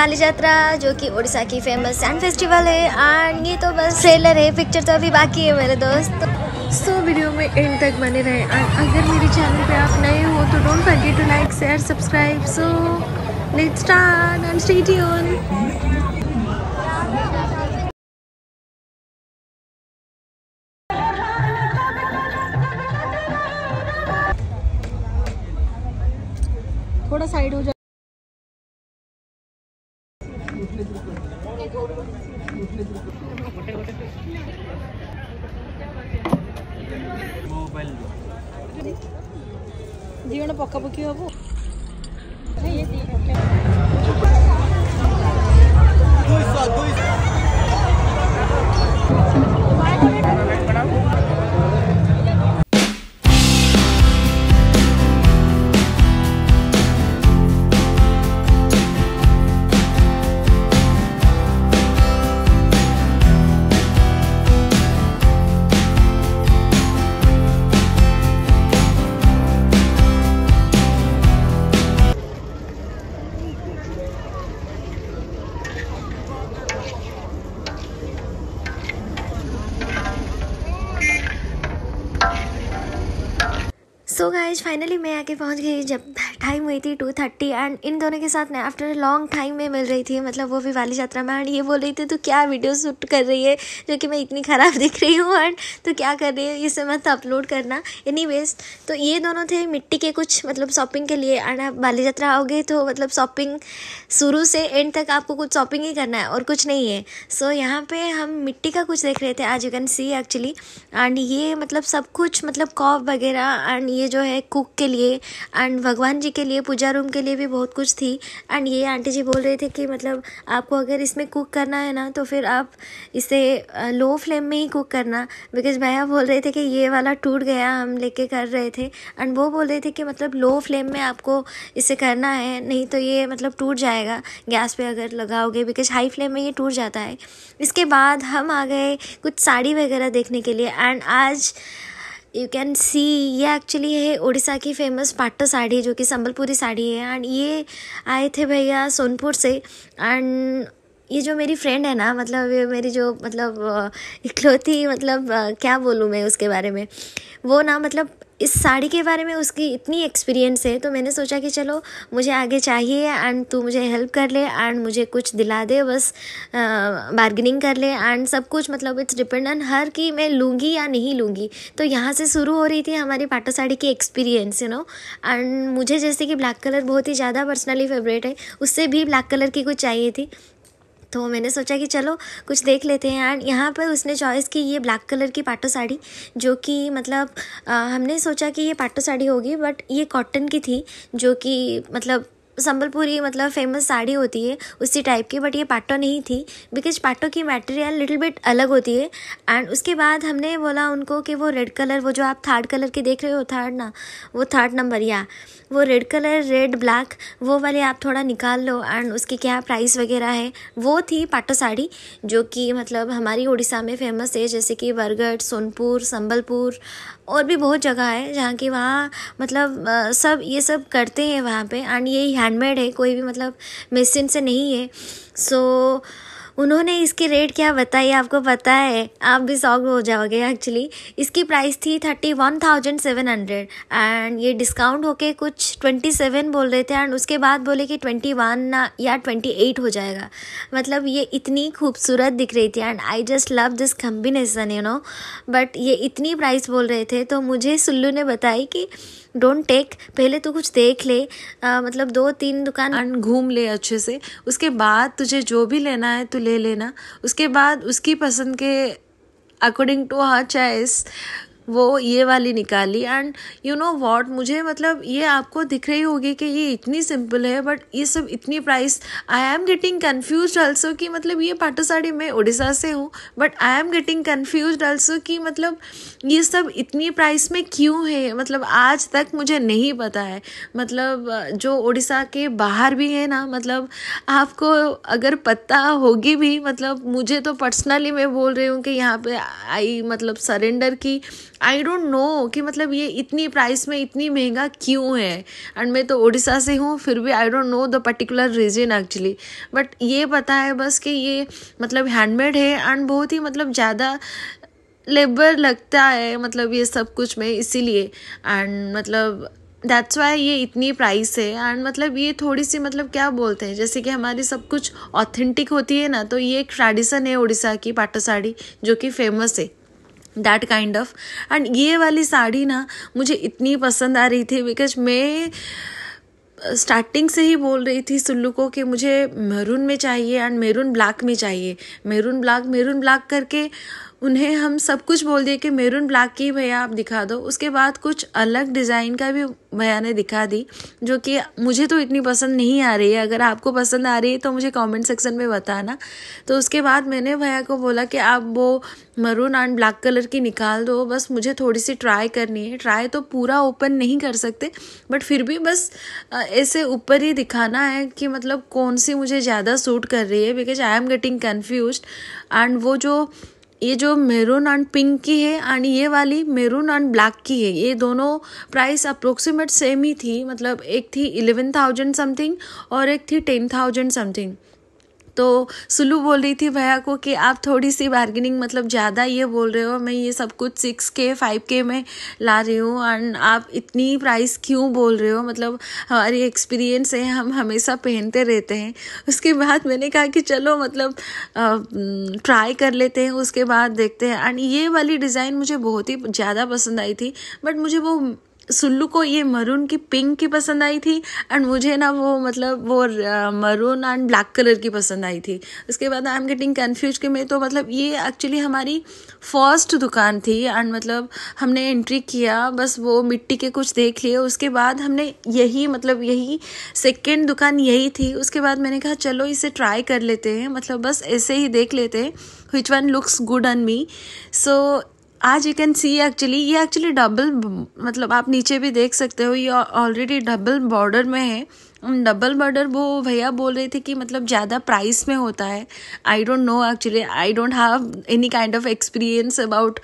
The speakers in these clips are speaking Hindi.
बाली यात्रा जो कि उड़ीसा की फेमस सैंड फेस्टिवल है। एंड ये तो बस ट्रेलर है, पिक्चर तो अभी बाकी है मेरे दोस्त। सो वीडियो में एंड तक बने रहे। अगर मेरे चैनल पे आप नए हो तो don't forget to like share subscribe. So let's start and stay tune. थोड़ा साइड हो जाए। जीवन पकापकी हम सो गाइज फाइनली मैं आके पहुंच गई जब टाइम हुई थी 2:30। एंड इन दोनों के साथ मैं आफ्टर लॉन्ग टाइम में मिल रही थी, मतलब वो भी बाली यात्रा में। एंड ये बोल रही थी तो क्या वीडियो शूट कर रही है जो कि मैं इतनी ख़राब दिख रही हूँ, एंड तो क्या कर रही है इसे मत अपलोड करना। एनीवेज तो ये दोनों थे मिट्टी के कुछ मतलब शॉपिंग के लिए। एंड आप बाली यात्रा आओगे तो मतलब शॉपिंग शुरू से एंड तक आपको कुछ शॉपिंग ही करना है और कुछ नहीं है। सो यहाँ पे हम मिट्टी का कुछ देख रहे थे, आज you can see actually. And ये मतलब सब कुछ मतलब कॉप वगैरह, एंड ये जो है कुक के लिए एंड भगवान जी के लिए, पूजा रूम के लिए भी बहुत कुछ थी। एंड ये आंटी जी बोल रहे थे कि मतलब आपको अगर इसमें कुक करना है ना तो फिर आप इसे लो फ्लेम में ही कुक करना, बिकॉज भैया बोल रहे थे कि ये वाला टूट गया, हम लेके कर रहे थे। एंड वो बोल रहे थे कि मतलब लो फ्लेम में आपको इसे करना है, नहीं तो ये मतलब टूट जाएगा गैस पे अगर लगाओगे, बिकॉज हाई फ्लेम में ये टूट जाता है। इसके बाद हम आ गए कुछ साड़ी वगैरह देखने के लिए। एंड आज यू कैन सी ये एक्चुअली है उड़ीसा की फेमस पाटो साड़ी जो कि संबलपुरी साड़ी है। एंड ये आए थे भैया सोनपुर से। एंड ये जो मेरी फ्रेंड है ना, मतलब ये मेरी जो मतलब इकलौती मतलब क्या बोलूँ मैं उसके बारे में, वो ना मतलब इस साड़ी के बारे में उसकी इतनी एक्सपीरियंस है, तो मैंने सोचा कि चलो मुझे आगे चाहिए एंड तू मुझे हेल्प कर ले एंड मुझे कुछ दिला दे, बस बार्गेनिंग कर ले एंड सब कुछ। मतलब इट्स डिपेंड ऑन हर कि मैं लूँगी या नहीं लूँगी। तो यहाँ से शुरू हो रही थी हमारी पाटो साड़ी की एक्सपीरियंस, यू नो। एंड मुझे जैसे कि ब्लैक कलर बहुत ही ज़्यादा पर्सनली फेवरेट है, उससे भी ब्लैक कलर की कुछ चाहिए थी, तो मैंने सोचा कि चलो कुछ देख लेते हैं। एंड यहाँ पर उसने चॉइस की ये ब्लैक कलर की पाटो साड़ी, जो कि मतलब हमने सोचा कि ये पाटो साड़ी होगी, बट ये कॉटन की थी, जो कि मतलब संबलपुरी मतलब फेमस साड़ी होती है उसी टाइप की, बट ये पाटो नहीं थी, बिकॉज पाटो की मटेरियल लिटिल बिट अलग होती है। एंड उसके बाद हमने बोला उनको कि वो रेड कलर, वो जो आप थर्ड कलर की देख रहे हो, थर्ड ना, वो थर्ड नंबर, या वो रेड कलर, रेड ब्लैक, वो वाले आप थोड़ा निकाल लो एंड उसकी क्या प्राइस वगैरह है। वो थी पाटो साड़ी जो कि मतलब हमारी उड़ीसा में फेमस है, जैसे कि बरगढ़, सोनपुर, संबलपुर और भी बहुत जगह है जहाँ की वहाँ मतलब सब ये सब करते हैं वहाँ पे। एंड ये हैंडमेड है, कोई भी मतलब मशीन से नहीं है। सो उन्होंने इसकी रेट क्या बताई आपको पता है, आप भी शॉक हो जाओगे। एक्चुअली इसकी प्राइस थी 31,700 एंड ये डिस्काउंट होके कुछ 27 बोल रहे थे। एंड उसके बाद बोले कि 21 या 28 हो जाएगा। मतलब ये इतनी खूबसूरत दिख रही थी and I just love this combination, you know. But ये इतनी प्राइस बोल रहे थे, तो मुझे सुल्लू ने बताई कि डोंट टेक, पहले तू कुछ देख ले, मतलब 2-3 दुकान घूम ले अच्छे से, उसके बाद तुझे जो भी लेना है तू ले लेना। उसके बाद उसकी पसंद के अकॉर्डिंग टू हर चॉइस वो ये वाली निकाली। एंड यू नो व्हाट, मुझे मतलब ये आपको दिख रही होगी कि ये इतनी सिंपल है, बट ये सब इतनी price, I am getting confuse also कि मतलब ये पाटो साड़ी मैं उड़ीसा से हूँ, but I am getting confuse also कि मतलब ये सब इतनी प्राइस में क्यों है, मतलब आज तक मुझे नहीं पता है। मतलब जो उड़ीसा के बाहर भी है ना, मतलब आपको अगर पता होगी भी, मतलब मुझे तो पर्सनली मैं बोल रही हूँ कि यहाँ पे आई मतलब सरेंडर की आई डोंट नो कि मतलब ये इतनी प्राइस में इतनी महंगा क्यों है। एंड मैं तो उड़ीसा से हूँ, फिर भी I don't know the particular reason actually, but ये पता है बस कि ये मतलब हैंडमेड है एंड बहुत ही मतलब ज़्यादा लेबर लगता है मतलब ये सब कुछ में, इसीलिए एंड मतलब दैट्स वाई ये इतनी प्राइस है। एंड मतलब ये थोड़ी सी मतलब क्या बोलते हैं, जैसे कि हमारी सब कुछ ऑथेंटिक होती है ना, तो ये एक ट्रेडिशन है उड़ीसा की पाटो साड़ी जो कि फेमस है, दैट काइंड ऑफ। एंड ये वाली साड़ी ना मुझे इतनी पसंद आ रही थी बिकॉज मैं स्टार्टिंग से ही बोल रही थी सुल्लू को कि मुझे मैरून में चाहिए एंड मैरून ब्लैक में चाहिए, मैरून ब्लैक करके उन्हें हम सब कुछ बोल दिए कि मैरून ब्लैक की भैया आप दिखा दो। उसके बाद कुछ अलग डिज़ाइन का भी भैया ने दिखा दी जो कि मुझे तो इतनी पसंद नहीं आ रही है। अगर आपको पसंद आ रही है तो मुझे कमेंट सेक्शन में बताना। तो उसके बाद मैंने भैया को बोला कि आप वो मैरून एंड ब्लैक कलर की निकाल दो, बस मुझे थोड़ी सी ट्राई करनी है। ट्राई तो पूरा ओपन नहीं कर सकते बट फिर भी बस ऐसे ऊपर ही दिखाना है कि मतलब कौन सी मुझे ज़्यादा सूट कर रही है, because I am getting confused. And वो ये जो मैरून एंड पिंक की है एंड ये वाली मैरून एंड ब्लैक की है, ये दोनों प्राइस अप्रोक्सीमेट सेम ही थी। मतलब एक थी 11,000 समथिंग और एक थी 10,000 समथिंग। तो सुल्लू बोल रही थी भैया को कि आप थोड़ी सी बार्गेनिंग मतलब ज़्यादा ये बोल रहे हो, मैं ये सब कुछ 6K 5K में ला रही हूँ एंड आप इतनी प्राइस क्यों बोल रहे हो, मतलब हमारी एक्सपीरियंस है, हम हमेशा पहनते रहते हैं। उसके बाद मैंने कहा कि चलो मतलब ट्राई कर लेते हैं, उसके बाद देखते हैं। एंड ये वाली डिज़ाइन मुझे बहुत ही ज़्यादा पसंद आई थी, बट मुझे वो सुल्लू को ये मरून की पिंक की पसंद आई थी एंड मुझे ना वो मतलब वो मरून एंड ब्लैक कलर की पसंद आई थी। उसके बाद आई एम गेटिंग कन्फ्यूज कि मैं तो मतलब ये एक्चुअली हमारी फर्स्ट दुकान थी एंड मतलब हमने एंट्री किया, बस वो मिट्टी के कुछ देख लिए, उसके बाद हमने यही सेकेंड दुकान यही थी। उसके बाद मैंने कहा चलो इसे ट्राई कर लेते हैं, मतलब बस ऐसे ही देख लेते हैं which one looks good on me. So आज यू कैन सी ये एक्चुअली डबल, मतलब आप नीचे भी देख सकते हो, ये ऑलरेडी डबल बॉर्डर में है। डबल बॉर्डर वो भैया बोल रहे थे कि मतलब ज़्यादा प्राइस में होता है। I don't know actually, I don't have any kind of experience about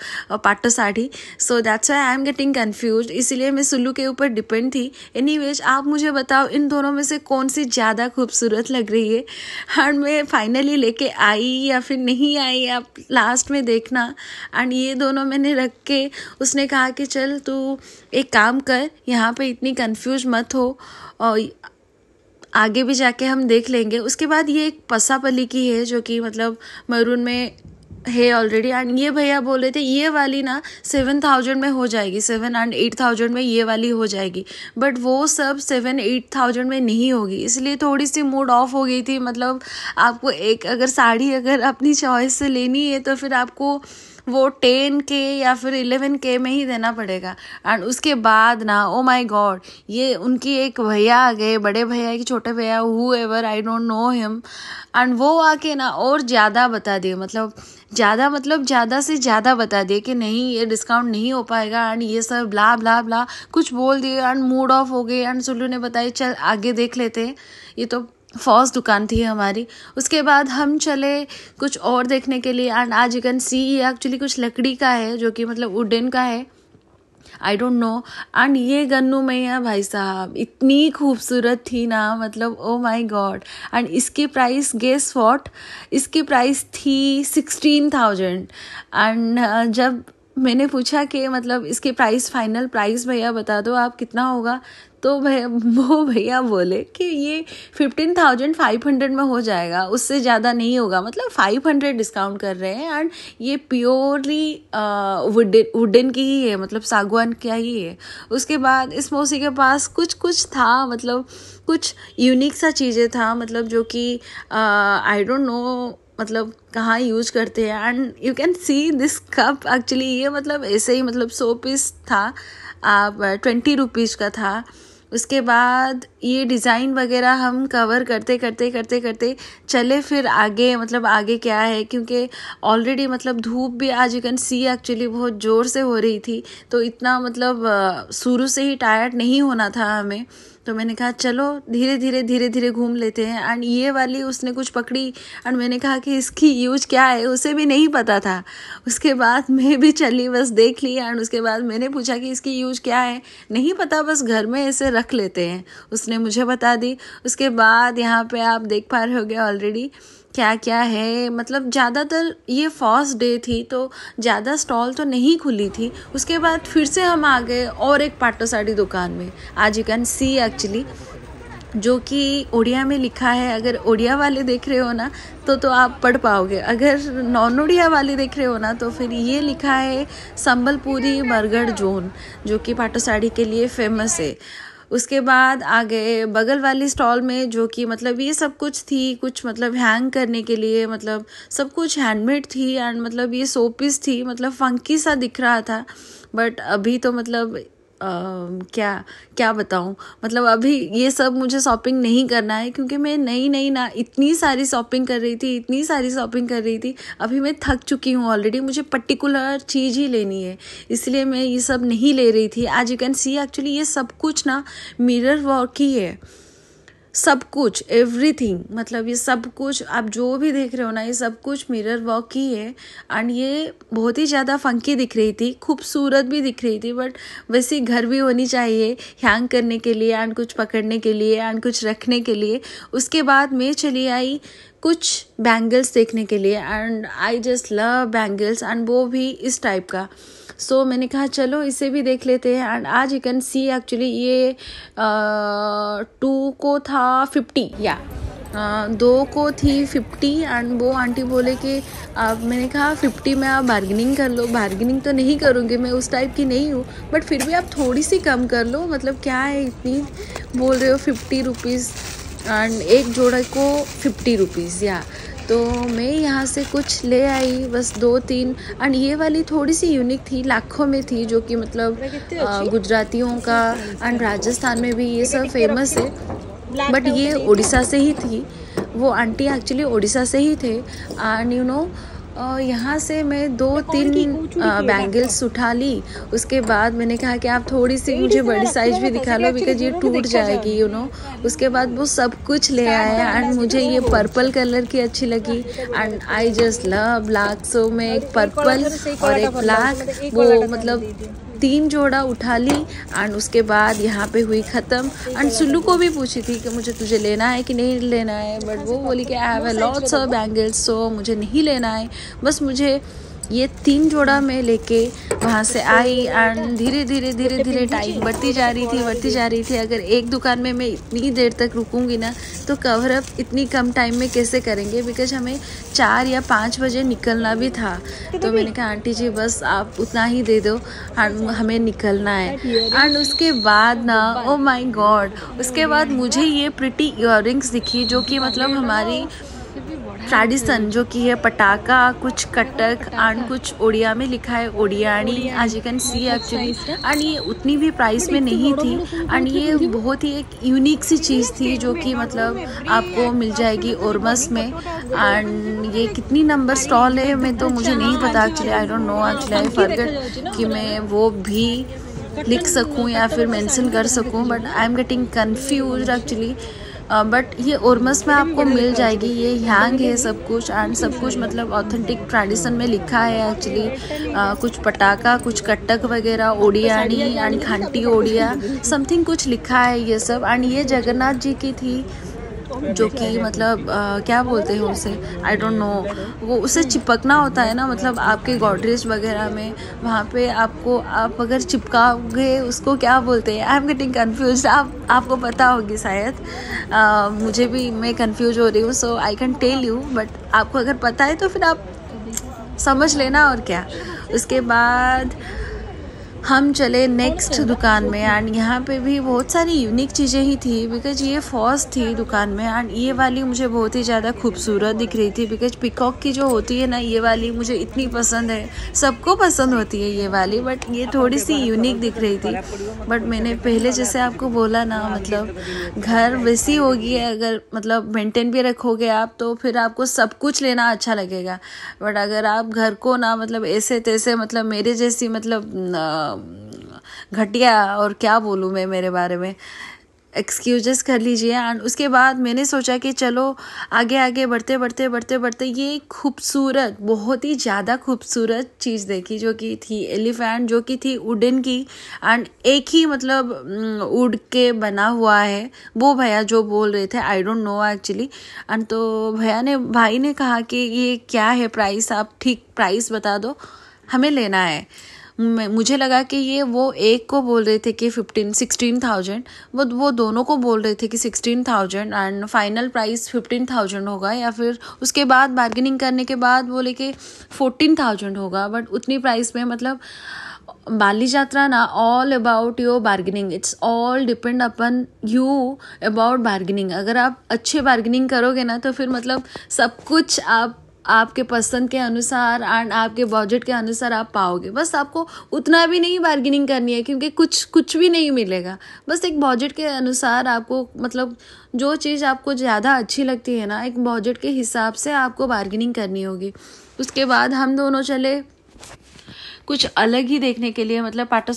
Pato sari, so that's why I am getting confused. इसीलिए मैं सुल्लू के ऊपर डिपेंड थी। एनीवेज आप मुझे बताओ इन दोनों में से कौन सी ज़्यादा खूबसूरत लग रही है एंड मैं फाइनली लेके आई या फिर नहीं आई, आप लास्ट में देखना। एंड ये दोनों मैंने रख के उसने कहा कि चल तू एक काम कर, यहाँ पे इतनी कन्फ्यूज मत हो और आगे भी जाके हम देख लेंगे। उसके बाद ये एक पसापली की है जो कि मतलब मैरून में है ऑलरेडी। एंड ये भैया बोल रहे थे ये वाली ना 7,000 में हो जाएगी, 7 एंड 8,000 में ये वाली हो जाएगी, बट वो सब 7-8,000 में नहीं होगी। इसलिए थोड़ी सी मूड ऑफ हो गई थी। मतलब आपको एक अगर साड़ी अगर अपनी चॉइस से लेनी है तो फिर आपको वो 10K या फिर 11K में ही देना पड़ेगा। एंड उसके बाद ना ओ माय गॉड, ये उनकी एक भैया आ गए, बड़े भैया कि छोटे भैया, who ever I don't know him, and वो आके ना और ज़्यादा बता दिए, मतलब ज़्यादा से ज़्यादा बता दिए कि नहीं ये डिस्काउंट नहीं हो पाएगा एंड ये सब ब्ला ब्ला ब्ला कुछ बोल दिए एंड मूड ऑफ हो गए। एंड सुल्लू ने बताई चल आगे देख लेते हैं, ये तो फर्स्ट दुकान थी हमारी। उसके बाद हम चले कुछ और देखने के लिए एंड आज यू कैन सी ये एक्चुअली कुछ लकड़ी का है जो कि मतलब वुडन का है, आई डोंट नो। एंड ये गन्नू मैया भाई साहब इतनी खूबसूरत थी ना, मतलब ओ माय गॉड। एंड इसकी प्राइस गेस व्हाट, इसकी प्राइस थी 16,000। एंड जब मैंने पूछा कि मतलब इसके प्राइस फाइनल प्राइस भैया बता दो आप कितना होगा, तो वो भैया बोले कि ये 15,500 में हो जाएगा, उससे ज़्यादा नहीं होगा। मतलब 500 डिस्काउंट कर रहे हैं एंड ये प्योरली वुडन की ही है, मतलब सागवान का ही है। उसके बाद इस मौसी के पास कुछ था, मतलब कुछ यूनिक सा चीज़ें था, मतलब जो कि आई डोंट नो मतलब कहाँ यूज करते हैं। And you can see this cup actually ये मतलब ऐसे ही मतलब 100 पीस था, आप 20 रुपीज़ का था। उसके बाद ये डिज़ाइन वगैरह हम कवर करते चले फिर आगे, मतलब आगे क्या है, क्योंकि ऑलरेडी मतलब धूप भी आज यू कैन सी एक्चुअली बहुत ज़ोर से हो रही थी, तो इतना मतलब शुरू से ही टायर्ड नहीं होना था हमें। तो मैंने कहा चलो धीरे धीरे घूम लेते हैं। एंड ये वाली उसने कुछ पकड़ी एंड मैंने कहा कि इसकी यूज क्या है, उसे भी नहीं पता था। उसके बाद मैं भी चली, बस देख ली। एंड उसके बाद मैंने पूछा कि इसकी यूज क्या है, नहीं पता, बस घर में ऐसे रख लेते हैं। उसने मुझे बता दी। उसके बाद यहाँ पे आप देख पा रहे होगे ऑलरेडी क्या क्या है। मतलब ज़्यादातर ये फर्स्ट डे थी तो ज़्यादा स्टॉल तो नहीं खुली थी। उसके बाद फिर से हम आ गए और एक पाटो साड़ी दुकान में। आज यू कैन सी एक्चुअली जो कि ओडिया में लिखा है। अगर ओडिया वाले देख रहे हो ना तो आप पढ़ पाओगे, अगर नॉन ओडिया वाले देख रहे हो ना तो फिर ये लिखा है संबलपुरी बरगढ़ जोन, जो कि पाटो साड़ी के लिए फेमस है। उसके बाद आ गए बगल वाली स्टॉल में, जो कि मतलब ये सब कुछ थी, कुछ मतलब हैंग करने के लिए, मतलब सब कुछ हैंडमेड थी। एंड मतलब ये शो पीस थी, मतलब फंकी सा दिख रहा था। बट अभी तो मतलब क्या बताऊं, मतलब अभी ये सब मुझे शॉपिंग नहीं करना है, क्योंकि मैं नई ना इतनी सारी शॉपिंग कर रही थी। अभी मैं थक चुकी हूँ ऑलरेडी, मुझे पर्टिकुलर चीज़ ही लेनी है, इसलिए मैं ये सब नहीं ले रही थी। आज यू कैन सी एक्चुअली ये सब कुछ ना मिरर वर्क ही है, सब कुछ, एवरीथिंग, मतलब ये सब कुछ आप जो भी देख रहे हो ना, ये सब कुछ मिरर वर्क ही है। एंड ये बहुत ही ज़्यादा फंकी दिख रही थी, खूबसूरत भी दिख रही थी। बट वैसी घर भी होनी चाहिए हैंग करने के लिए एंड कुछ पकड़ने के लिए एंड कुछ रखने के लिए। उसके बाद मैं चली आई कुछ बैंगल्स देखने के लिए। And I just love bangles, and वो भी इस टाइप का। सो मैंने कहा चलो इसे भी देख लेते हैं। एंड आज यू कैन सी एक्चुअली ये 2 को था 50 या 2 को थी 50। एंड वो आंटी बोले कि आप, मैंने कहा 50 में आप बार्गेनिंग कर लो। बार्गेनिंग तो नहीं करूँगी, मैं उस टाइप की नहीं हूँ, बट फिर भी आप थोड़ी सी कम कर लो, मतलब क्या है इतनी बोल रहे हो 50 रुपीज़। एंड एक जोड़ा को 50 रुपीज़ या। तो मैं यहाँ से कुछ ले आई, बस 2-3। एंड ये वाली थोड़ी सी यूनिक थी, लाखों में थी, जो कि मतलब गुजरातियों का एंड राजस्थान में भी ये सब फेमस है। बट ये उड़ीसा से ही थी, वो आंटी एक्चुअली उड़ीसा से ही थे। एंड यू नो यहाँ से मैं 2-3 बैंगल्स उठा ली। उसके बाद मैंने कहा कि आप थोड़ी सी मुझे बड़ी साइज भी दिखा लो, बिकॉज ये टूट जाएगी यू नो। उसके बाद वो सब कुछ ले आया। एंड मुझे ये पर्पल कलर की अच्छी लगी, and I just love black. So मैं एक पर्पल और एक ब्लैक, वो मतलब 3 जोड़ा उठा ली। एंड उसके बाद यहाँ पे हुई ख़त्म। एंड सुल्लू को भी पूछी थी कि मुझे तुझे लेना है कि नहीं लेना है, बट वो बोली कि I have a lots of bangles, so मुझे नहीं लेना है, बस मुझे ये 3 जोड़ा में लेके वहाँ से आई। एंड धीरे धीरे टाइम बढ़ती जा रही थी। अगर एक दुकान में मैं इतनी देर तक रुकूंगी ना तो कवर अप इतनी कम टाइम में कैसे करेंगे, बिकॉज हमें 4 या 5 बजे निकलना भी था। तो मैंने कहा आंटी जी बस आप उतना ही दे दो, हमें निकलना है। एंड उसके बाद ना, ओ माई गॉड, उसके बाद मुझे ये प्रिटी इयररिंग्स दिखी, जो कि मतलब हमारी ट्रेडिशन, जो कि है पटाका, कुछ कटक एंड कुछ उड़िया में लिखा है ओडियानी, आज you can see actually. And ये उतनी भी प्राइस में नहीं थी। एंड ये बहुत ही एक यूनिक सी चीज़ थी, जो कि मतलब आपको मिल जाएगी ओरमस में। एंड ये कितनी नंबर स्टॉल है मैं तो मुझे नहीं पता actually, I don't know actually, I forget कि मैं वो भी लिख सकूं या फिर मेंशन कर सकूं, but I am getting confuse actually. But ये ओरमस में आपको मिल जाएगी, ये हैंग है सब कुछ। एंड सब कुछ मतलब ऑथेंटिक ट्रेडिशन में लिखा है एक्चुअली। कुछ पटाखा, कुछ कट्टक वगैरह, ओडियानी एंड घंटी ओडिया, समथिंग कुछ लिखा है ये सब। एंड ये जगन्नाथ जी की थी, जो कि मतलब क्या बोलते हैं उसे, आई डोंट नो, वो उसे चिपकना होता है ना, मतलब आपके गॉडरेज वगैरह में, वहाँ पे आपको, आप अगर चिपकाओगे उसको क्या बोलते हैं, आई एम गेटिंग कन्फ्यूज। आपको पता होगी शायद, मुझे भी, मैं कन्फ्यूज हो रही हूँ, so I can tell you, but आपको अगर पता है तो फिर आप समझ लेना और क्या। उसके बाद हम चले नेक्स्ट दुकान में। एंड यहाँ पे भी बहुत सारी यूनिक चीज़ें ही थी, बिकॉज ये फर्स्ट थी दुकान में। एंड ये वाली मुझे बहुत ही ज़्यादा खूबसूरत दिख रही थी, बिकॉज पिकॉक की जो होती है ना, ये वाली मुझे इतनी पसंद है, सबको पसंद होती है ये वाली, बट ये थोड़ी सी यूनिक दिख रही थी। बट मैंने पहले जैसे आपको बोला ना, मतलब घर वैसी होगी अगर मतलब मेंटेन भी रखोगे आप, तो फिर आपको सब कुछ लेना अच्छा लगेगा। बट अगर आप घर को ना मतलब ऐसे तैसे, मतलब मेरे जैसी मतलब घटिया, और क्या बोलूँ मैं मेरे बारे में, एक्सक्यूजेस कर लीजिए। एंड उसके बाद मैंने सोचा कि चलो आगे आगे बढ़ते बढ़ते बढ़ते बढ़ते ये खूबसूरत, बहुत ही ज़्यादा खूबसूरत चीज़ देखी, जो कि थी एलिफेंट, जो कि थी वुडन की, एंड एक ही मतलब वुड के बना हुआ है। वो भैया जो बोल रहे थे, आई डोंट नो एक्चुअली। एंड तो भाई ने कहा कि ये क्या है प्राइस, आप ठीक प्राइस बता दो, हमें लेना है। मुझे लगा कि ये वो एक को बोल रहे थे कि 16,000, वो दोनों को बोल रहे थे कि 16,000 एंड फाइनल प्राइस 15,000 होगा, या फिर उसके बाद बार्गेनिंग करने के बाद बोले कि 14,000 होगा। बट उतनी प्राइस में मतलब बाली यात्रा ना all about your bargaining, it's all depend upon you about bargaining. अगर आप अच्छे बार्गेनिंग करोगे ना तो फिर मतलब सब कुछ आपके पसंद के अनुसार एंड आपके बजट के अनुसार आप पाओगे। बस आपको उतना भी नहीं बार्गेनिंग करनी है, क्योंकि कुछ भी नहीं मिलेगा। बस एक बजट के अनुसार आपको मतलब जो चीज़ आपको ज़्यादा अच्छी लगती है ना, एक बजट के हिसाब से आपको बार्गेनिंग करनी होगी। उसके बाद हम दोनों चले कुछ अलग ही देखने के लिए, मतलब पाटो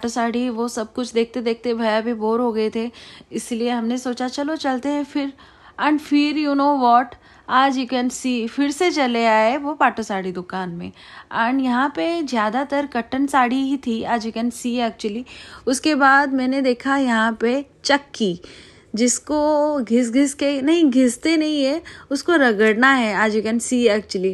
साड़ी वो सब कुछ देखते देखते भैया भी बोर हो गए थे, इसलिए हमने सोचा चलो चलते हैं फिर। एंड फिर यू नो व्हाट, आज यू कैन सी फिर से चले आए वो पाटो साड़ी दुकान में। एंड यहाँ पे ज़्यादातर कटन साड़ी ही थी, आज यू कैन सी एक्चुअली। उसके बाद मैंने देखा यहाँ पे चक्की, जिसको घिस के नहीं, घिसते नहीं है, उसको रगड़ना है, आज you can see actually.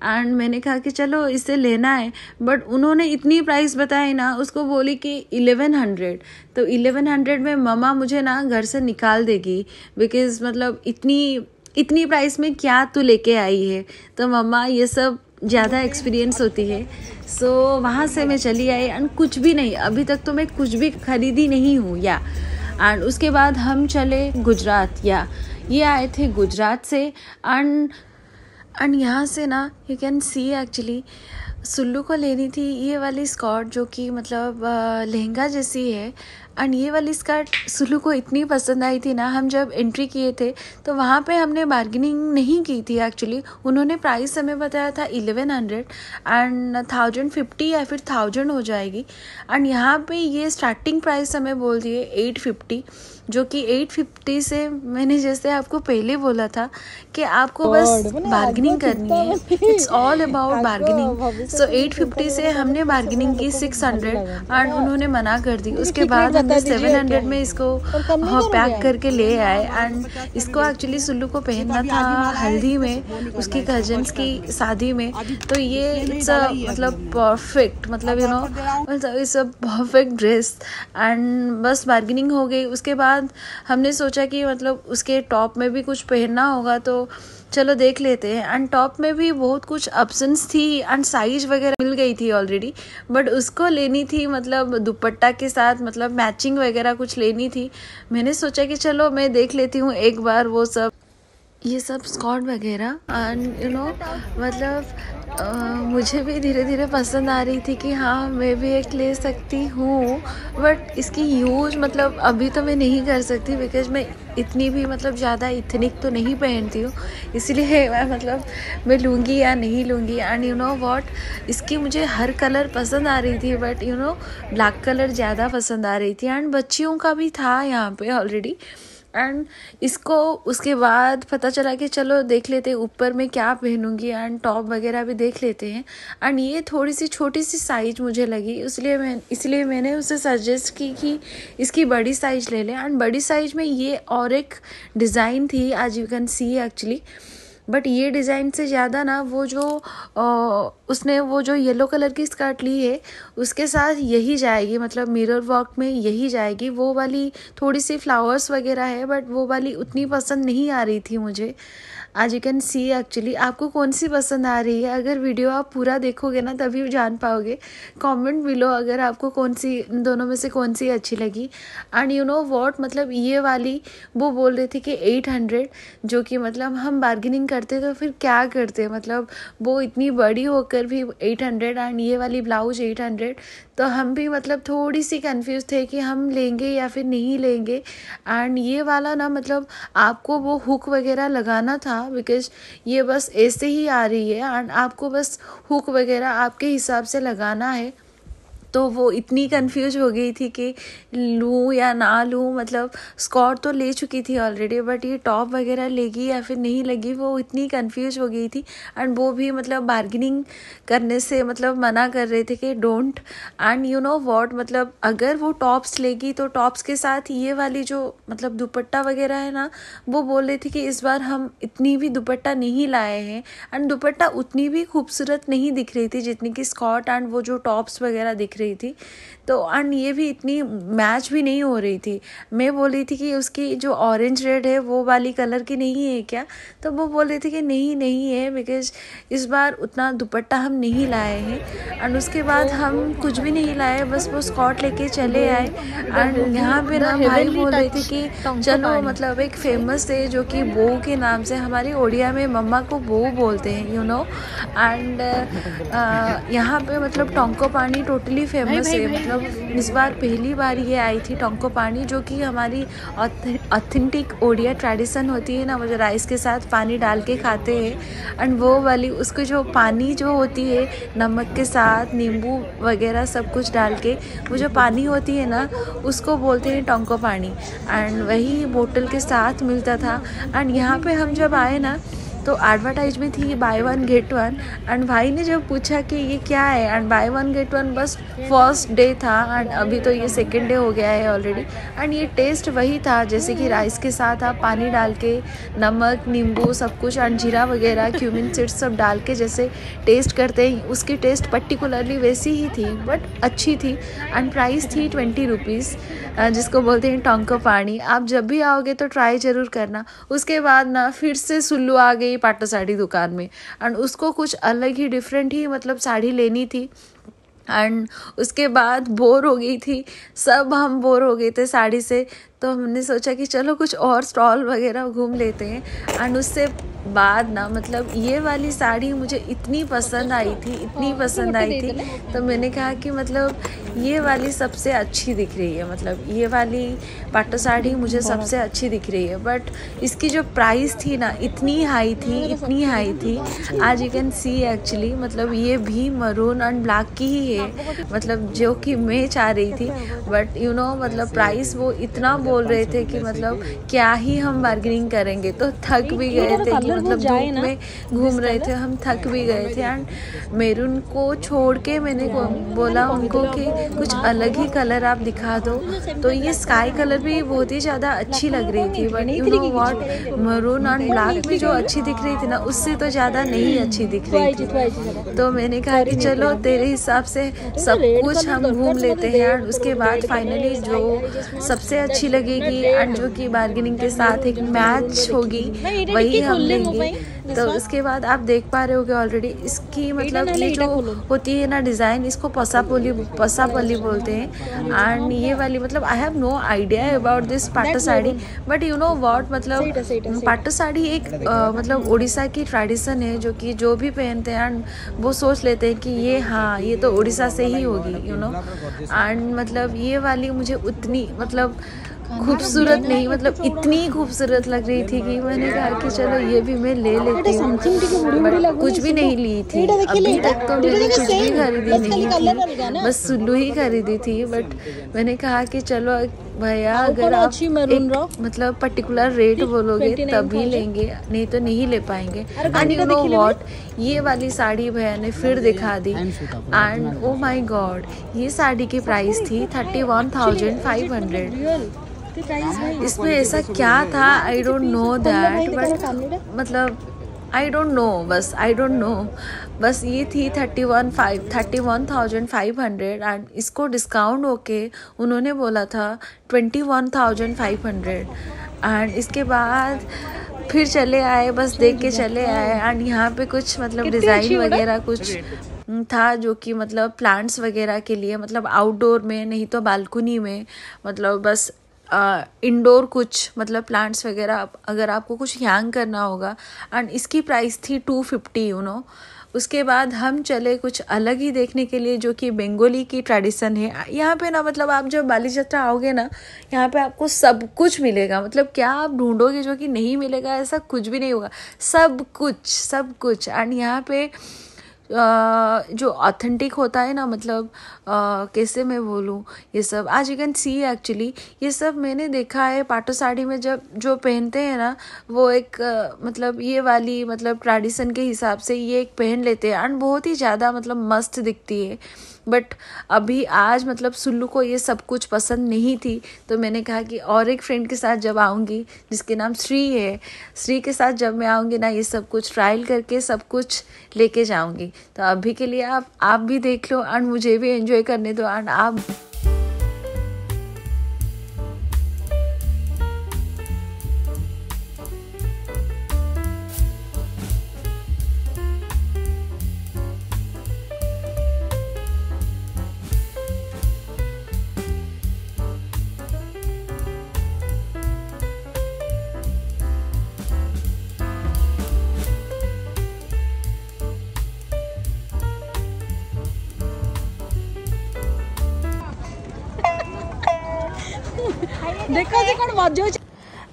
And मैंने कहा कि चलो इसे लेना है, बट उन्होंने इतनी प्राइस बताई ना, उसको बोली कि 1100। तो 1100 में मम्मा मुझे ना घर से निकाल देगी, बिकॉज मतलब इतनी प्राइस में क्या तू लेके आई है। तो मम्मा ये सब ज़्यादा एक्सपीरियंस होती है। सो वहाँ से मैं चली आई एंड कुछ भी नहीं, अभी तक तो मैं कुछ भी खरीदी नहीं हूँ या। एंड उसके बाद हम चले गुजरात, या ये आए थे गुजरात से। एंड यहाँ से ना you can see actually Sulu को लेनी थी ये वाली स्कर्ट, जो कि मतलब लहंगा जैसी है। एंड ये वाली स्कर्ट सुल्लू को इतनी पसंद आई थी ना, हम जब एंट्री किए थे तो वहाँ पे हमने बार्गेनिंग नहीं की थी एक्चुअली। उन्होंने प्राइस हमें बताया था 1100 एंड 1050 या फिर 1000 हो जाएगी। एंड यहाँ पे ये स्टार्टिंग प्राइस हमें बोल दिए 850, जो कि 850 से मैंने जैसे आपको पहले बोला था कि आपको बस बार्गेनिंग करनी है, इट्स ऑल अबाउट बार्गेनिंग। सो 850 से हमने बार्गेनिंग की 600 एंड उन्होंने मना कर दी। उसके बाद हमने 700 में इसको पैक करके ले आए। एंड इसको एक्चुअली सुल्लू को पहनना था हल्दी में, उसकी कजन्स की शादी में। तो ये इट्स मतलब परफेक्ट, मतलब you know it's a perfect dress. And बस बार्गेनिंग हो गई। उसके बाद हमने सोचा कि मतलब उसके टॉप में भी कुछ पहनना होगा, तो चलो देख लेते हैं। एंड टॉप में भी बहुत कुछ ऑप्शंस थी एंड साइज वगैरह मिल गई थी ऑलरेडी, बट उसको लेनी थी मतलब दुपट्टा के साथ, मतलब मैचिंग वगैरह कुछ लेनी थी। मैंने सोचा कि चलो मैं देख लेती हूँ एक बार वो सब, ये सब स्कर्ट वगैरह। एंड यू नो मतलब मुझे भी धीरे धीरे पसंद आ रही थी कि हाँ मैं भी एक ले सकती हूँ, बट इसकी यूज मतलब अभी तो मैं नहीं कर सकती, बिकॉज मैं इतनी भी मतलब ज़्यादा इथनिक तो नहीं पहनती हूँ, इसलिए मैं लूँगी या नहीं लूँगी। एंड यू नो व्हाट, इसकी मुझे हर कलर पसंद आ रही थी, but you no black colour ज़्यादा पसंद आ रही थी। एंड बच्चियों का भी था यहाँ पे ऑलरेडी। एंड इसको उसके बाद पता चला कि चलो देख लेते हैं ऊपर में क्या पहनूंगी, एंड टॉप वगैरह भी देख लेते हैं। एंड ये थोड़ी सी छोटी सी साइज मुझे लगी, इसलिए मैंने उसे सजेस्ट की कि इसकी बड़ी साइज ले लें। एंड बड़ी साइज में ये और एक डिज़ाइन थी, आज you can see actually. But ये डिज़ाइन से ज़्यादा ना वो जो उसने वो जो येलो कलर की स्कर्ट ली है उसके साथ यही जाएगी, मतलब मिरर वर्क में यही जाएगी। वो वाली थोड़ी सी फ्लावर्स वगैरह है, बट वो वाली उतनी पसंद नहीं आ रही थी मुझे, आज यू कैन सी एक्चुअली। आपको कौन सी पसंद आ रही है? अगर वीडियो आप पूरा देखोगे ना तभी जान पाओगे। कमेंट बिलो अगर आपको कौन सी इन दोनों में से कौन सी अच्छी लगी। एंड यू नो व्हाट, मतलब ये वाली वो बोल रही थी कि 800, जो कि मतलब हम बार्गेनिंग करते तो फिर क्या करते, मतलब वो इतनी बड़ी होकर भी 800 एंड ये वाली ब्लाउज 800। तो हम भी मतलब थोड़ी सी कंफ्यूज थे कि हम लेंगे या फिर नहीं लेंगे। एंड ये वाला ना मतलब आपको वो हुक वगैरह लगाना था, बिकॉज ये बस ऐसे ही आ रही है एंड आपको बस हुक वगैरह आपके हिसाब से लगाना है। तो वो इतनी कंफ्यूज हो गई थी कि लूँ या ना लूँ, मतलब स्कॉट तो ले चुकी थी ऑलरेडी, बट ये टॉप वगैरह लेगी या फिर नहीं लगी, वो इतनी कंफ्यूज हो गई थी। एंड वो भी मतलब बार्गेनिंग करने से मतलब मना कर रहे थे कि don't. And you know what, मतलब अगर वो टॉप्स लेगी तो टॉप्स के साथ ये वाली जो मतलब दुपट्टा वगैरह है ना, वो बोल रही थी कि इस बार हम इतनी भी दुपट्टा नहीं लाए हैं। एंड दुपट्टा उतनी भी खूबसूरत नहीं दिख रही थी जितनी कि स्कॉट एंड वो जो टॉप्स वगैरह दिख रही थी। तो एंड ये भी इतनी मैच भी नहीं हो रही थी। मैं बोल रही थी कि उसकी जो ऑरेंज रेड है वो वाली कलर की नहीं है क्या, तो वो बोल रही थी कि नहीं है, बिकॉज इस बार उतना दुपट्टा हम नहीं लाए हैं। एंड उसके बाद हम कुछ भी नहीं लाए, बस वो स्कॉट लेके चले आए। एंड यहाँ पे ना भाई बोल रहे थे कि चलो, मतलब एक फेमस है जो कि बो के नाम से, हमारी ओडिया में मम्मा को बो बोलते हैं, यू नो। एंड यहाँ पे मतलब टोंको पानी टोटली फेमस है। मतलब इस बार पहली बार ये आई थी टोंको पानी, जो कि हमारी ऑथेंटिक ओडिया ट्रेडिशन होती है ना, वो जो राइस के साथ पानी डाल के खाते हैं। एंड वो वाली उसको जो पानी जो होती है नमक के साथ नींबू वगैरह सब कुछ डाल के, वो जो पानी होती है ना उसको बोलते हैं टोंको पानी। एंड वही बोतल के साथ मिलता था। एंड यहाँ पे हम जब आए ना तो एडवर्टाइज में थी by one get one. And भाई ने जब पूछा कि ये क्या है, and by one get one बस फर्स्ट डे था, एंड अभी तो ये सेकेंड डे हो गया है ऑलरेडी। एंड ये टेस्ट वही था जैसे कि राइस के साथ आप पानी डाल के नमक नींबू सब कुछ एंड जीरा वगैरह क्यूमिन सीड्स सब डाल के जैसे टेस्ट करते हैं, उसकी टेस्ट पर्टिकुलरली वैसी ही थी, बट अच्छी थी। एंड प्राइस थी 20 रुपीज़, जिसको बोलते हैं टोंको पानी। आप जब भी आओगे तो ट्राई ज़रूर करना। उसके बाद ना फिर से सुल्लू आ गई पाटो साड़ी दुकान में, एंड उसको कुछ अलग ही डिफरेंट ही मतलब साड़ी लेनी थी। एंड उसके बाद बोर हो गई थी, सब हम बोर हो गए थे साड़ी से, तो हमने सोचा कि चलो कुछ और स्टॉल वगैरह घूम लेते हैं। एंड उससे बाद ना मतलब ये वाली साड़ी मुझे इतनी पसंद आई थी, इतनी पसंद आई थी, तो मैंने कहा कि मतलब ये वाली सबसे अच्छी दिख रही है, मतलब ये वाली पाटो साड़ी मुझे सबसे अच्छी दिख रही है। बट इसकी जो प्राइस थी ना इतनी हाई थी। आज यू कैन सी एक्चुअली मतलब ये भी मरून एंड ब्लैक की ही है, मतलब जो कि मैं चाह रही थी। बट यू नो मतलब प्राइस वो इतना बोल रहे थे कि मतलब क्या ही हम बार्गेनिंग करेंगे, तो थक भी गए थे कि मतलब धूप में घूम रहे थे, हम थक भी गए थे। एंड मेरून को छोड़ के मैंने बोला उनको कि कुछ अलग ही कलर आप दिखा दो, तो ये स्काई कलर भी बहुत ही ज़्यादा अच्छी लग रही थी। But you know what, maroon and black भी जो अच्छी दिख रही थी ना उससे तो ज़्यादा नहीं अच्छी दिख रही थी। तो मैंने कहा कि चलो तेरे हिसाब से सब कुछ हम घूम लेते हैं। एंड उसके बाद फाइनली जो सबसे अच्छी लगेगी एंड जो कि बार्गेनिंग के साथ एक मैच होगी वही हम लेंगे। तो उसके बाद आप देख पा रहे होगे ऑलरेडी इसकी मतलब ये जो होती है ना डिज़ाइन, इसको पसापल्ली बोलते हैं। एंड ये वाली मतलब I have no idea about this Pato sari, but you know what मतलब पाटो साड़ी एक मतलब उड़ीसा की ट्रेडिशन है जो कि जो भी पहनते हैं एंड वो सोच लेते हैं कि ये हाँ ये तो उड़ीसा से ही होगी, यू नो। एंड मतलब ये वाली मुझे उतनी मतलब खूबसूरत नहीं, मतलब इतनी खूबसूरत लग रही थी कि मैंने कहा कि चलो ये भी मैं ले लेती हूँ। बट कुछ भी नहीं ली थी अभी तक, तो मैंने कुछ भी खरीदी नहीं थी, बस सुल्लू ही खरीदी थी। बट मैंने कहा कि चलो भैया अगर आप एक मतलब पर्टिकुलर रेट बोलोगे तभी लेंगे, नहीं तो नहीं ले पाएंगे। एंड यू नो व्हाट, ये वाली साड़ी भैया ने फिर दिखा दी। एंड ओ माय गॉड, ये साड़ी की प्राइस थी 31,500। इसमें ऐसा क्या था आई डोंट नो दैट, बट मतलब आई डोंट नो, बस आई डोंट नो, बस ये थी 31,500। एंड इसको डिस्काउंट होके उन्होंने बोला था 21,500। एंड इसके बाद फिर चले आए, बस देख के चले आए। एंड यहाँ पे कुछ मतलब डिज़ाइन वगैरह कुछ था जो कि मतलब प्लांट्स वगैरह के लिए, मतलब आउटडोर में नहीं तो बालकनी में, मतलब बस इंडोर कुछ मतलब प्लांट्स वगैरह अगर आपको कुछ हैंग करना होगा। एंड इसकी प्राइस थी 250, यू नो। उसके बाद हम चले कुछ अलग ही देखने के लिए जो कि बंगाली की ट्रेडिशन है। यहाँ पे ना मतलब आप जब बाली यात्रा आओगे ना, यहाँ पे आपको सब कुछ मिलेगा, मतलब क्या आप ढूंढोगे जो कि नहीं मिलेगा ऐसा कुछ भी नहीं होगा, सब कुछ। एंड यहाँ पे जो ऑथेंटिक होता है ना, मतलब कैसे मैं बोलूँ, ये सब आज यू कैन सी एक्चुअली ये सब मैंने देखा है पाटो साड़ी में। जब जो पहनते हैं ना वो एक मतलब ये वाली मतलब ट्रेडिशन के हिसाब से ये एक पहन लेते हैं एंड बहुत ही ज़्यादा मतलब मस्त दिखती है। बट अभी आज मतलब सुल्लू को ये सब कुछ पसंद नहीं थी, तो मैंने कहा कि और एक फ्रेंड के साथ जब आऊँगी जिसके नाम श्री है, श्री के साथ जब मैं आऊँगी ना ये सब कुछ ट्रायल करके सब कुछ लेके जाऊँगी। तो अभी के लिए आप भी देख लो एंड मुझे भी एंजॉय करने दो एंड आप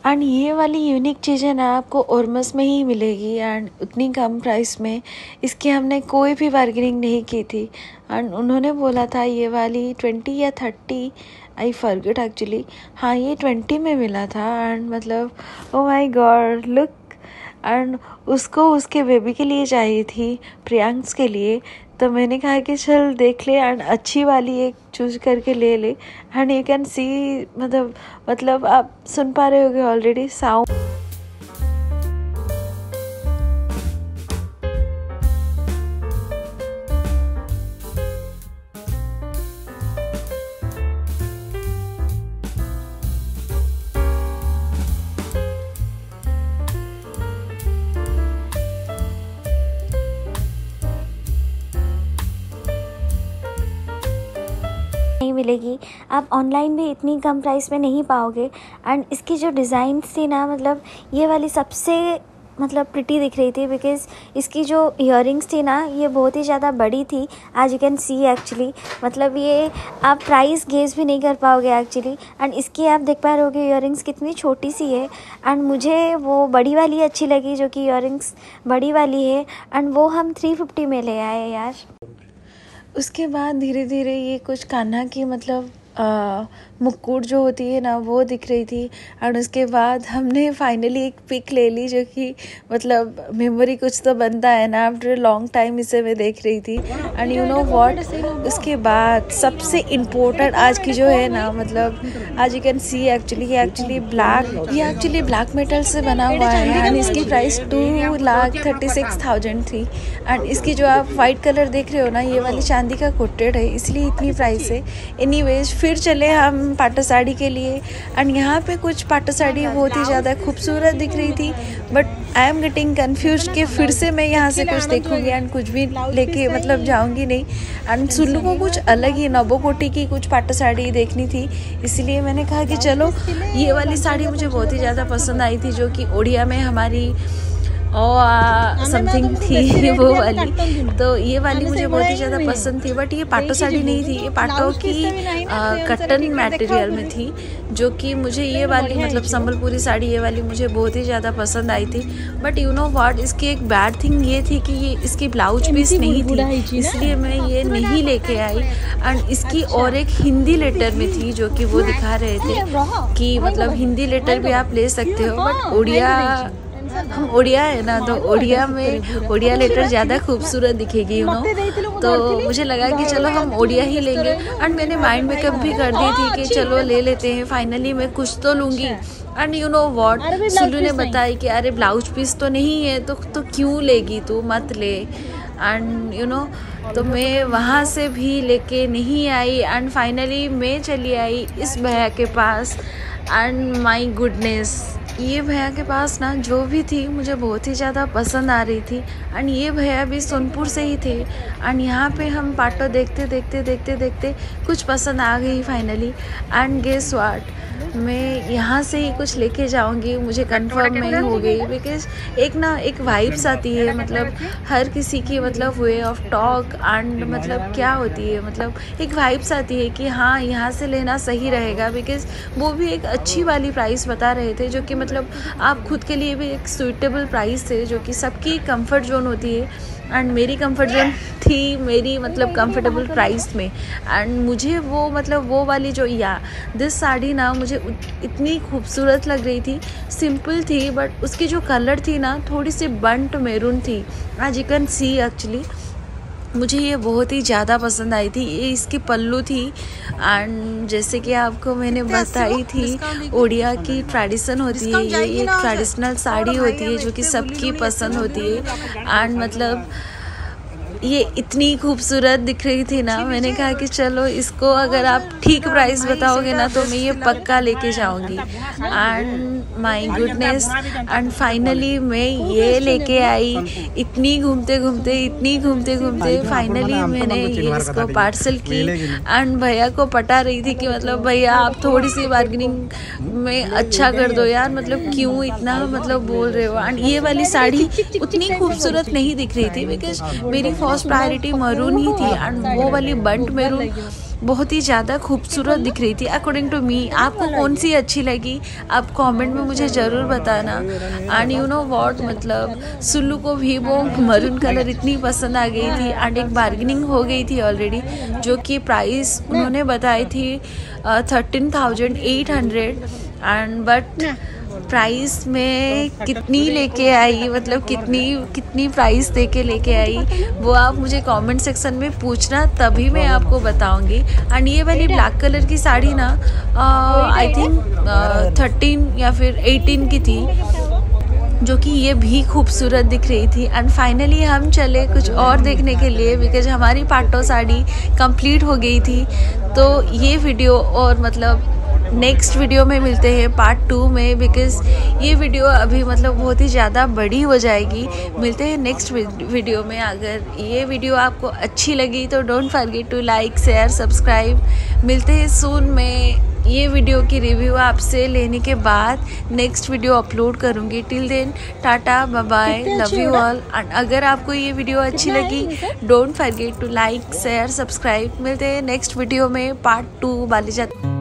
एंड ये वाली यूनिक चीज़ें ना आपको ओरमस में ही मिलेगी एंड उतनी कम प्राइस में। इसकी हमने कोई भी बार्गेनिंग नहीं की थी एंड उन्होंने बोला था ये वाली 20 या 30, आई फॉरगेट एक्चुअली, हाँ ये 20 में मिला था। एंड मतलब oh my God look, and उसको उसके बेबी के लिए चाहिए थी, प्रियांश के लिए। तो मैंने कहा कि चल देख ले एंड अच्छी वाली एक चूज करके ले ले। एंड यू कैन सी मतलब आप सुन पा रहे होगे ऑलरेडी साउंड। नहीं मिलेगी, आप ऑनलाइन भी इतनी कम प्राइस में नहीं पाओगे। एंड इसकी जो डिज़ाइंस थी ना, मतलब ये वाली सबसे मतलब प्रिटी दिख रही थी, बिकॉज़ इसकी जो इयररिंग्स थी ना ये बहुत ही ज़्यादा बड़ी थी, आज यू कैन सी एक्चुअली। मतलब ये आप प्राइस गेस भी नहीं कर पाओगे एक्चुअली। एंड इसकी आप देख पा रहे होगे इयररिंग्स कितनी छोटी सी है। एंड मुझे वो बड़ी वाली अच्छी लगी, जो कि इयररिंग्स बड़ी वाली है, एंड वो हम 350 में ले आए यार। उसके बाद धीरे धीरे ये कुछ कान्हा की मतलब मुकुट जो होती है ना वो दिख रही थी। और उसके बाद हमने फाइनली एक पिक ले ली, जो कि मतलब मेमोरी कुछ तो बनता है ना, आफ्टर लॉन्ग टाइम इसे मैं देख रही थी। एंड यू नो व्हाट, उसके बाद सबसे इम्पोर्टेंट आज की जो है ना, मतलब आज यू कैन सी एक्चुअली ये एक्चुअली ब्लैक मेटल से बना हुआ है एंड इसकी प्राइस 2,36,000 थी। एंड इसकी जो आप वाइट कलर देख रहे हो ना, ये वाली चांदी का कोटेड है, इसलिए इतनी प्राइस है। एनीवेज फिर चले हम पाटो साड़ी के लिए। एंड यहाँ पे कुछ पाटो साड़ी बहुत ही ज़्यादा खूबसूरत दिख रही थी, but I am getting confuse कि फिर से मैं यहाँ से कुछ देखूँगी एंड कुछ भी लेके मतलब जाऊँगी नहीं। एंड सुल्लू को कुछ अलग ही नबोकोटी की कुछ पाटो साड़ी देखनी थी, इसलिए मैंने कहा कि चलो ये वाली साड़ी मुझे बहुत ही ज़्यादा पसंद आई थी, जो कि ओडिया में हमारी समथिंग थी वो वाली। तो ये वाली मुझे बहुत ही ज़्यादा पसंद थी, बट ये पाटो साड़ी नहीं थी, ये पाटो की कटन मटेरियल में थी, जो कि मुझे ये वाली मतलब संबलपुरी साड़ी ये वाली मुझे बहुत ही ज़्यादा पसंद आई थी। बट यू नो व्हाट, इसकी एक बैड थिंग ये थी कि ये इसकी ब्लाउज पीस नहीं थी, इसलिए मैं ये नहीं लेके आई। एंड इसकी और एक हिंदी लेटर में थी, जो कि वो दिखा रहे थे कि मतलब हिंदी लेटर भी आप ले सकते हो, बट हम ओडिया है ना, तो ओडिया में ओडिया लेटर ज़्यादा खूबसूरत दिखेगी यू नो। तो मुझे लगा कि चलो हम ओडिया ही लेंगे। एंड मैंने माइंड मेकअप भी कर दी थी कि चलो ले लेते हैं, फाइनली मैं कुछ तो लूँगी। And you know what, Sulu ने बताया कि अरे ब्लाउज पीस तो नहीं है, तो क्यों लेगी तू, मत ले। एंड यू नो, तो मैं वहाँ से भी लेके नहीं आई एंड फाइनली मैं चली आई इस भैया के पास। एंड माई गुडनेस, ये भैया के पास ना जो भी थी मुझे बहुत ही ज़्यादा पसंद आ रही थी। एंड ये भैया भी सोनपुर से ही थे। एंड यहाँ पे हम पाटो देखते कुछ पसंद आ गई फाइनली। एंड गेस व्हाट, मैं यहाँ से ही कुछ लेके जाऊँगी, मुझे कंफर्म नहीं हो गई, बिकॉज एक वाइब्स आती है, मतलब हर किसी की मतलब वे ऑफ टॉक एंड मतलब क्या होती है, मतलब एक वाइब्स आती है कि हाँ यहाँ से लेना सही रहेगा। बिकॉज वो भी एक अच्छी वाली प्राइस बता रहे थे, जो कि मतलब आप खुद के लिए भी एक सूटेबल प्राइस है, जो कि सबकी कंफर्ट जोन होती है। एंड मेरी कंफर्ट जोन थी मेरी मतलब कंफर्टेबल प्राइस में। एंड मुझे वो मतलब वो वाली जो दिस साड़ी ना मुझे इतनी खूबसूरत लग रही थी। सिंपल थी बट उसकी जो कलर थी ना थोड़ी सी बंट मैरून थी, as you can see actually. मुझे ये बहुत ही ज़्यादा पसंद आई थी। ये इसकी पल्लू थी एंड जैसे कि आपको मैंने बताई थी ओडिया की ट्रेडिशन होती है, ये एक ट्रेडिशनल साड़ी होती है जो कि सबकी पसंद होती है। एंड मतलब ये इतनी खूबसूरत दिख रही थी ना, मैंने कहा कि चलो इसको अगर आप ठीक प्राइस बताओगे ना तो मैं ये पक्का लेके जाऊंगी। And my goodness, and finally मैं ये लेके आई। इतनी घूमते घूमते फाइनली मैंने ये इसको पार्सल की। एंड भैया को पटा रही थी कि मतलब भैया आप थोड़ी सी बार्गेनिंग में अच्छा कर दो यार, मतलब क्यों इतना मतलब बोल रहे हो। एंड ये वाली साड़ी उतनी खूबसूरत नहीं दिख रही थी बिकॉज मेरी फर्स्ट प्रायोरिटी मरून ही थी एंड वो वाली बंट मैरून बहुत ही ज़्यादा खूबसूरत दिख रही थी अकॉर्डिंग टू मी। आपको कौन सी अच्छी लगी आप कमेंट में मुझे ज़रूर बताना। एंड यू नो व्हाट, मतलब सुल्लू को भी वो मरून कलर इतनी पसंद आ गई थी एंड एक बार्गेनिंग हो गई थी ऑलरेडी, जो कि प्राइस उन्होंने बताई थी 13,800 एंड बट प्राइस में कितनी लेके आई, मतलब कितनी प्राइस दे के लेके आई वो आप मुझे कमेंट सेक्शन में पूछना, तभी मैं आपको बताऊंगी। एंड ये वाली ब्लैक कलर की साड़ी ना आई थिंक 13 या फिर 18 की थी, जो कि ये भी खूबसूरत दिख रही थी। एंड फाइनली हम चले कुछ और देखने के लिए बिकॉज हमारी पाटो साड़ी कंप्लीट हो गई थी। तो ये वीडियो और मतलब नेक्स्ट वीडियो में मिलते हैं पार्ट 2 में, बिकॉज ये वीडियो अभी मतलब बहुत ही ज़्यादा बड़ी हो जाएगी। मिलते हैं नेक्स्ट वीडियो में। अगर ये वीडियो आपको अच्छी लगी तो don't forget to like share subscribe. मिलते हैं सून। में ये वीडियो की रिव्यू आपसे लेने के बाद नेक्स्ट वीडियो अपलोड करूँगी। Till then tata bye bye, love you all. And अगर आपको ये वीडियो अच्छी लगी don't forget to like share subscribe. मिलते हैं नेक्स्ट वीडियो में पार्ट 2 बालीजात्रा।